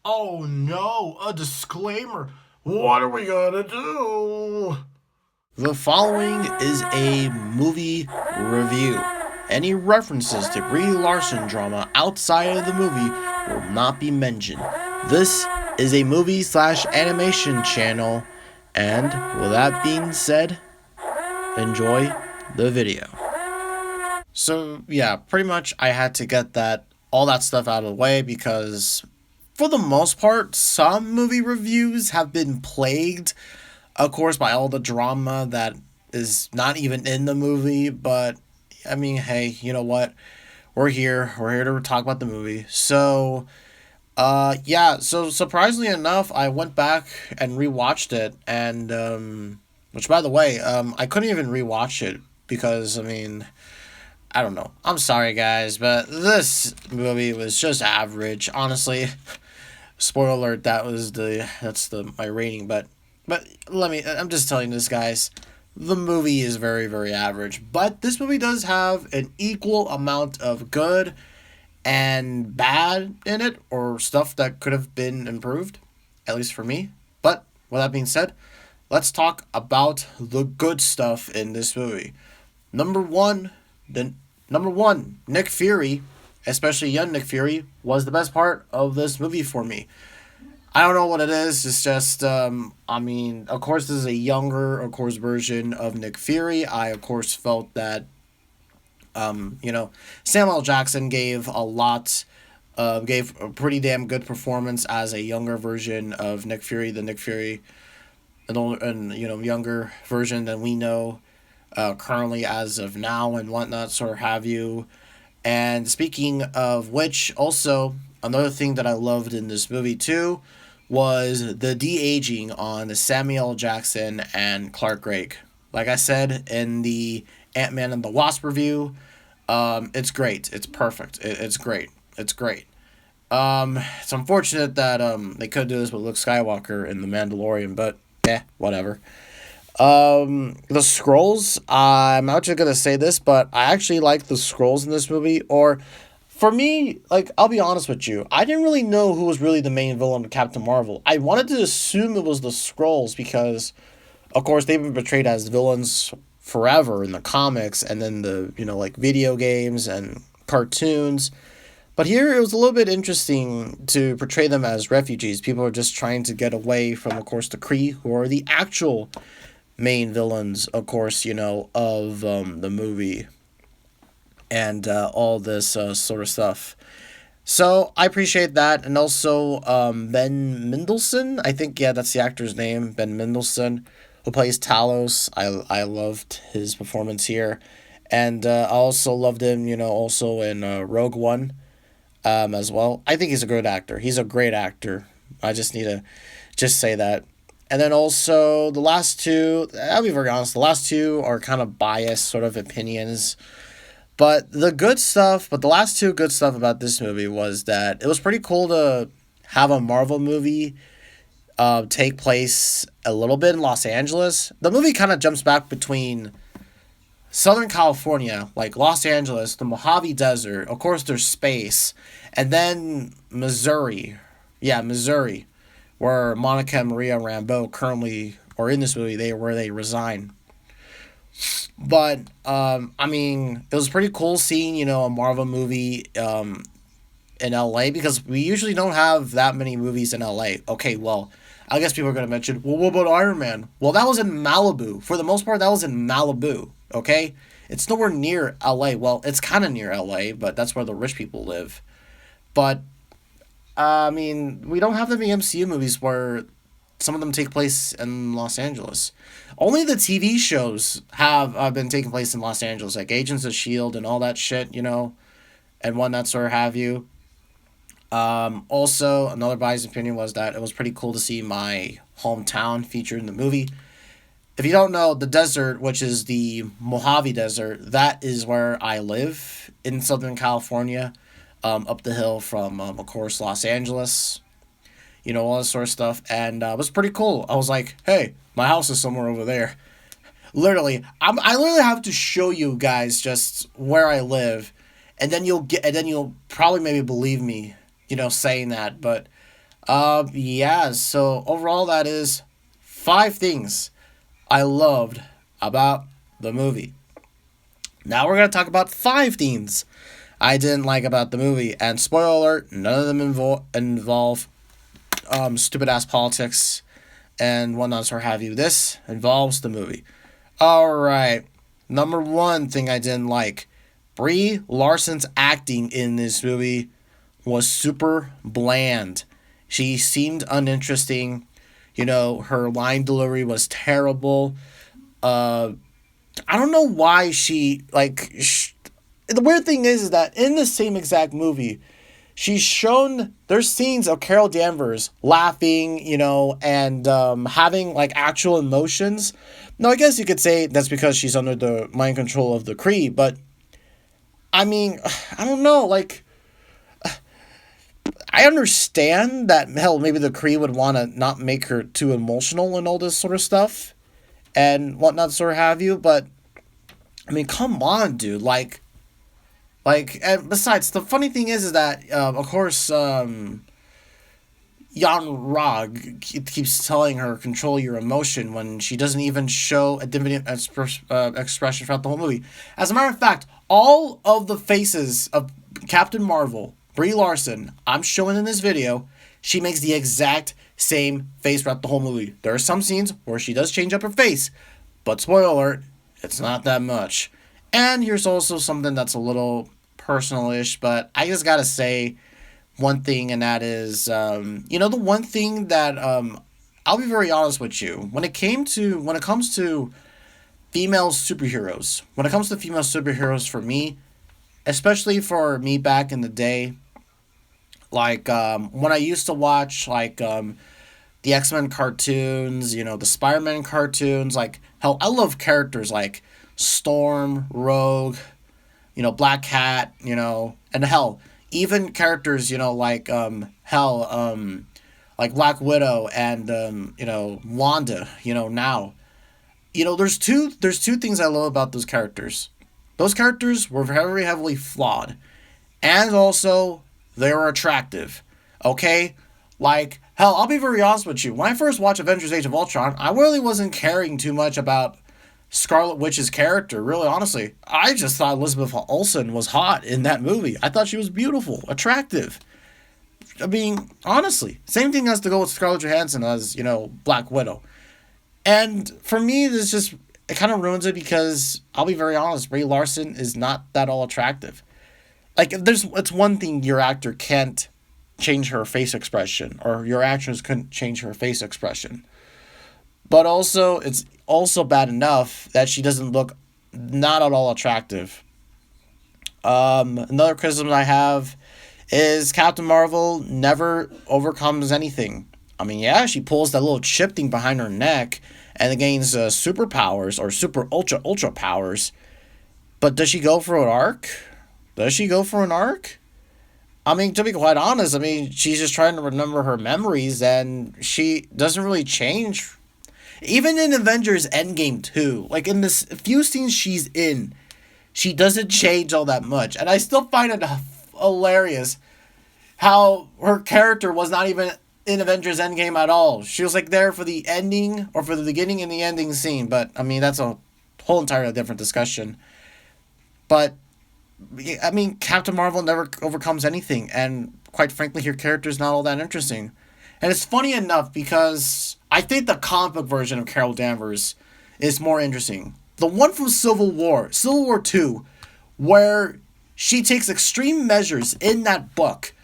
Oh no, a disclaimer. What are we gonna do? The following is a movie review. Any references to Brie Larson drama outside of the movie will not be mentioned. This is a movie slash animation channel, and with that being said, enjoy the video. So yeah, pretty much I had to get all that stuff out of the way because for the most part, some movie reviews have been plagued, of course, by all the drama that is not even in the movie. But I mean, hey, you know what? We're here. We're here to talk about the movie. So, yeah. So surprisingly enough, I went back and rewatched it, and which, by the way, I couldn't even rewatch it because I mean, I don't know. I'm sorry, guys, but this movie was just average, honestly. Spoiler alert, that's the my rating, but I'm just telling this, guys, the movie is very, very average, but this movie does have an equal amount of good and bad in it, or stuff that could have been improved, at least for me. But with that being said, let's talk about the good stuff in this movie. Number one, the number one, Nick Fury, especially young Nick Fury, was the best part of this movie for me. I don't know what it is. It's just, I mean, of course, this is a younger, of course, version of Nick Fury. I, of course, felt that, you know, Samuel Jackson gave a pretty damn good performance as a younger version of Nick Fury, the Nick Fury, and you know, younger version than we know currently as of now and whatnot, sort of have you. And speaking of which, also another thing that I loved in this movie too was the de aging on Samuel Jackson and Clark Gregg. Like I said in the Ant Man and the Wasp review, it's great. It's perfect. It's great. It's great. It's unfortunate that they could do this with Luke Skywalker in the Mandalorian, but whatever. The scrolls. I'm not just gonna say this, but I actually like the scrolls in this movie. Or, for me, like, I'll be honest with you, I didn't really know who was really the main villain of Captain Marvel. I wanted to assume it was the scrolls because, of course, they've been portrayed as villains forever in the comics and then the like video games and cartoons. But here it was a little bit interesting to portray them as refugees. People are just trying to get away from, of course, the Kree, who are the actual main villains, of course, of the movie and all this sort of stuff. So I appreciate that. And also Ben Mendelsohn, I think, yeah, that's the actor's name, Ben Mendelsohn, who plays Talos. I loved his performance here. And I also loved him, also in Rogue One as well. I think he's a good actor. He's a great actor. I just need to just say that. And then also the last two, I'll be very honest, the last two are kind of biased sort of opinions. But the last two good stuff about this movie was that it was pretty cool to have a Marvel movie take place a little bit in Los Angeles. The movie kind of jumps back between Southern California, like Los Angeles, the Mojave Desert, of course there's space, and then Missouri. Yeah, Missouri, where Monica and Maria Rambeau currently, or in this movie, where they resign. But I mean, it was pretty cool seeing a Marvel movie in L.A. because we usually don't have that many movies in L.A. Okay, well, I guess people are gonna mention, well, what about Iron Man? Well, that was in Malibu. For the most part, that was in Malibu. Okay, it's nowhere near L.A. Well, it's kind of near L.A., but that's where the rich people live. But I mean, we don't have that many MCU movies where some of them take place in Los Angeles. Only the TV shows have been taking place in Los Angeles, like Agents of S.H.I.E.L.D. and all that shit, and whatnot, sort of have you. Also, another biased opinion was that it was pretty cool to see my hometown featured in the movie. If you don't know, the desert, which is the Mojave Desert, that is where I live in Southern California, up the hill from, of course, Los Angeles. All this sort of stuff. And it was pretty cool. I was like, hey, my house is somewhere over there. Literally, I literally have to show you guys just where I live, and then you'll probably maybe believe me, saying that. But Yeah, so overall, that is five things I loved about the movie. Now we're going to talk about five things I didn't like about the movie. And spoiler alert, none of them involve stupid ass politics and whatnot, or have you. This involves the movie. Alright, number one thing I didn't like, Brie Larson's acting in this movie was super bland. She seemed uninteresting. Her line delivery was terrible. Uh, I don't know why the weird thing is that in the same exact movie, she's shown there's scenes of Carol Danvers laughing, and having like actual emotions. Now, I guess you could say that's because she's under the mind control of the Kree, but I mean, I don't know. Like, I understand that, hell, maybe the Kree would want to not make her too emotional and all this sort of stuff and whatnot, sort of have you, but I mean, come on, dude. And besides, the funny thing is that, of course, Jan Rog keeps telling her control your emotion when she doesn't even show a different expression throughout the whole movie. As a matter of fact, all of the faces of Captain Marvel, Brie Larson, I'm showing in this video, she makes the exact same face throughout the whole movie. There are some scenes where she does change up her face, but spoiler alert, it's not that much. And here's also something that's a little personal-ish, but I just gotta say one thing, and that is, the one thing that I'll be very honest with you. When it comes to female superheroes for me, especially for me back in the day, like when I used to watch the X-Men cartoons, the Spider-Man cartoons, like hell, I love characters like Storm, Rogue, Black Cat, and hell, even characters, like Black Widow and Wanda, now. There's two things I love about those characters. Those characters were very heavily flawed, and also they were attractive. Okay? Like, hell, I'll be very honest with you. When I first watched Avengers Age of Ultron, I really wasn't caring too much about Scarlet Witch's character, really, honestly. I just thought Elizabeth Olsen was hot in that movie. I thought she was beautiful, attractive. I mean, honestly. Same thing has to go with Scarlett Johansson as, Black Widow. And for me, it kind of ruins it because, I'll be very honest, Brie Larson is not that all attractive. Like, it's one thing your actor can't change her face expression, or your actress couldn't change her face expression. But also, it's also bad enough that she doesn't look not at all attractive. Another criticism I have is Captain Marvel never overcomes anything. I mean, yeah, she pulls that little chip thing behind her neck and gains superpowers or super ultra powers. But does she go for an arc? I mean, to be quite honest, I mean, she's just trying to remember her memories and she doesn't really change. Even in Avengers Endgame 2, like in this few scenes she's in, she doesn't change all that much. And I still find it hilarious how her character was not even in Avengers Endgame at all. She was like there for the ending or for the beginning and the ending scene. But I mean, that's a whole entirely different discussion. But I mean, Captain Marvel never overcomes anything. And quite frankly, her character is not all that interesting. And it's funny enough because I think the comic book version of Carol Danvers is more interesting. The one from Civil War 2, where she takes extreme measures in that book,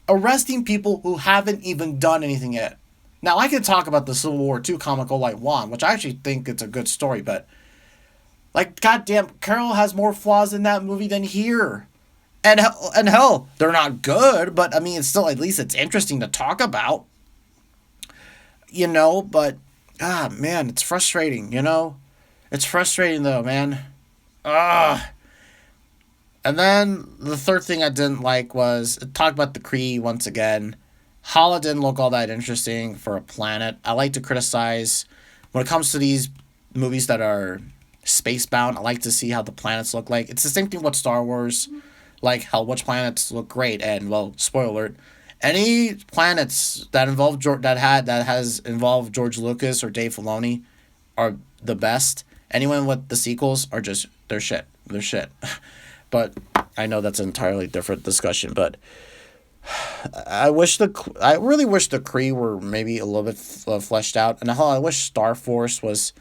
arresting people who haven't even done anything yet. Now, I could talk about the Civil War 2 comic all I want, which I actually think it's a good story, but like, goddamn, Carol has more flaws in that movie than here. And hell, they're not good, but I mean, it's still, at least it's interesting to talk about. But, man, it's frustrating, It's frustrating, though, man. And then the third thing I didn't like was, talk about the Kree once again. Hala didn't look all that interesting for a planet. I like to criticize, when it comes to these movies that are space-bound, I like to see how the planets look like. It's the same thing with Star Wars. Like, how which planets look great, and, well, spoiler alert, Any planets that involve that has involved George Lucas or Dave Filoni are the best. Anyone with the sequels are just they're shit. They're shit. But I know that's an entirely different discussion. But I really wish the Kree were maybe a little bit fleshed out, and hell, I wish Star Force was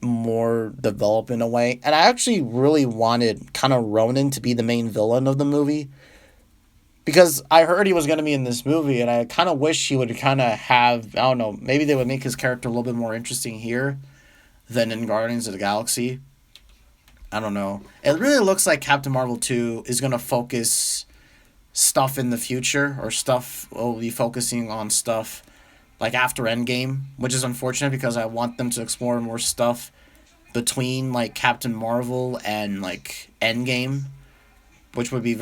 more developed in a way. And I actually really wanted kind of Ronan to be the main villain of the movie because I heard he was going to be in this movie, and I kind of wish he would kind of have, I don't know, maybe they would make his character a little bit more interesting here than in Guardians of the Galaxy. I don't know. It really looks like Captain Marvel 2 is going to focus stuff in the future, or stuff will be focusing on stuff like after Endgame, which is unfortunate because I want them to explore more stuff between like Captain Marvel and like Endgame, which would be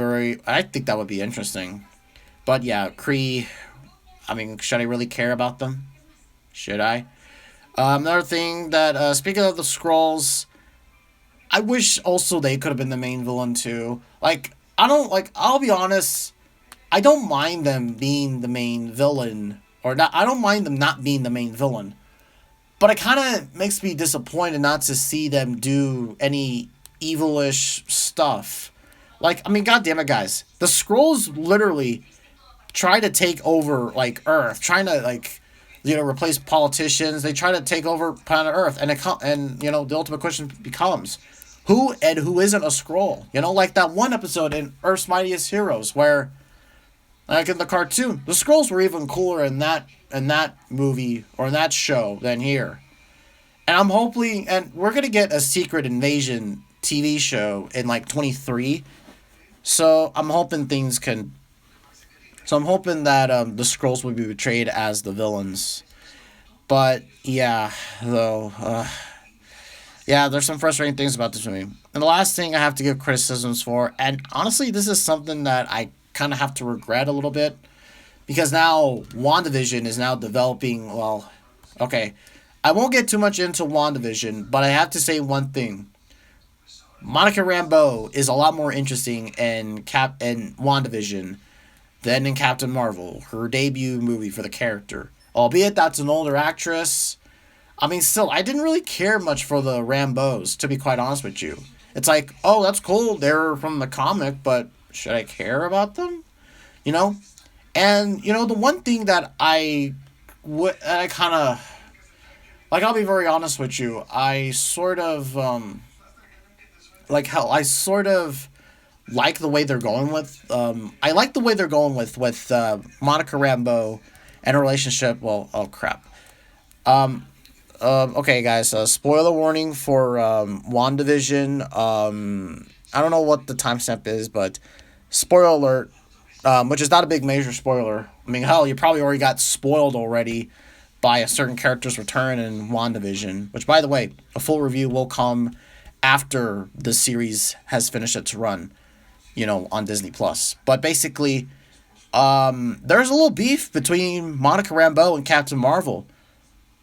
I think that would be interesting. But yeah, Kree, I mean, should I really care about them? Should I? Another thing that, speaking of the Skrulls, I wish also they could have been the main villain too. Like, I'll be honest, I don't mind them being the main villain, or not, I don't mind them not being the main villain. But it kind of makes me disappointed not to see them do any evilish stuff. Like, I mean, goddamn it, guys. The Skrulls literally try to take over, like, Earth. Trying to, like, replace politicians. They try to take over planet Earth. And the ultimate question becomes, who isn't a Skrull? Like that one episode in Earth's Mightiest Heroes where, like in the cartoon, the Skrulls were even cooler in that movie or in that show than here. And and we're gonna get a Secret Invasion TV show in like 23. So I'm hoping that the Skrulls will be portrayed as the villains. But yeah, though, yeah, there's some frustrating things about this movie. And the last thing I have to give criticisms for, and honestly, this is something that I kind of have to regret a little bit, because now WandaVision is now developing, well, okay, I won't get too much into WandaVision, but I have to say one thing. Monica Rambeau is a lot more interesting in WandaVision than in Captain Marvel, her debut movie for the character. Albeit that's an older actress. I mean, still, I didn't really care much for the Rambeaus, to be quite honest with you. It's like, oh, that's cool, they're from the comic, but should I care about them? You know? And, the one thing that I kind of, like, I'll be very honest with you, I sort of, I sort of like the way they're going with, I like the way they're going with Monica Rambeau and her relationship, well, oh crap. Okay, guys, spoiler warning for WandaVision. I don't know what the timestamp is, but spoiler alert, which is not a big major spoiler. I mean, hell, you probably already got spoiled already by a certain character's return in WandaVision, which, by the way, a full review will come after the series has finished its run, on Disney+. But basically, there's a little beef between Monica Rambeau and Captain Marvel.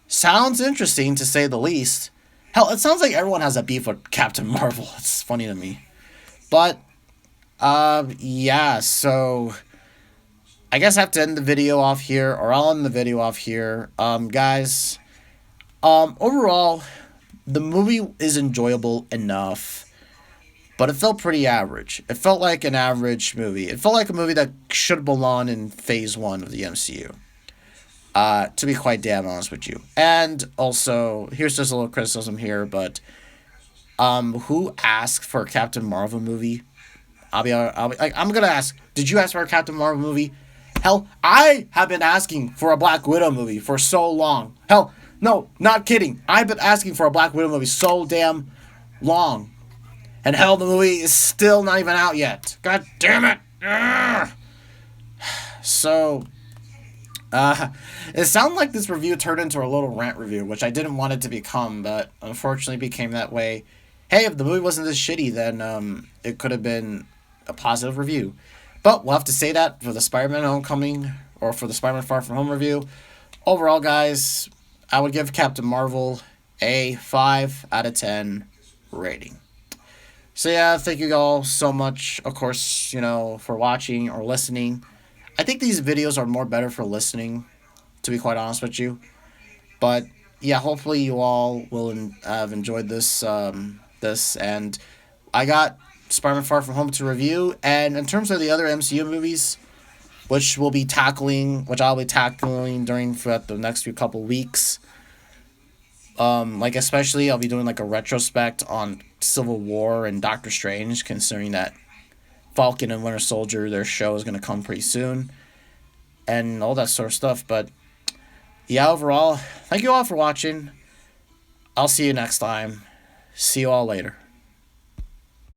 Sounds interesting, to say the least. Hell, it sounds like everyone has a beef with Captain Marvel. It's funny to me. But, yeah, so I guess I have to end the video off here, or I'll end the video off here. Guys, overall, the movie is enjoyable enough, but it felt pretty average. It felt like an average movie. It felt like a movie that should belong in Phase 1 of the MCU. To be quite damn honest with you. And also, here's just a little criticism here, but who asked for a Captain Marvel movie? I'm gonna ask, did you ask for a Captain Marvel movie? Hell, I have been asking for a Black Widow movie for so long. Hell, no, not kidding. I've been asking for a Black Widow movie so damn long. And hell, the movie is still not even out yet. God damn it. Ugh. So, it sounded like this review turned into a little rant review, which I didn't want it to become, but unfortunately became that way. Hey, if the movie wasn't this shitty, then it could have been a positive review. But we'll have to say that for the Spider-Man Homecoming, or for the Spider-Man Far From Home review. Overall, guys, I would give Captain Marvel a 5 out of 10 rating. So yeah, thank you all so much, of course, for watching or listening. I think these videos are more better for listening, to be quite honest with you. But yeah, hopefully you all will have enjoyed this, and I got Spider-Man: Far From Home to review. And in terms of the other MCU movies, which I'll be tackling during throughout the next few couple weeks. Like especially I'll be doing like a retrospect on Civil War and Doctor Strange, considering that Falcon and Winter Soldier, their show is gonna come pretty soon, and all that sort of stuff. But yeah, overall, thank you all for watching. I'll see you next time. See you all later.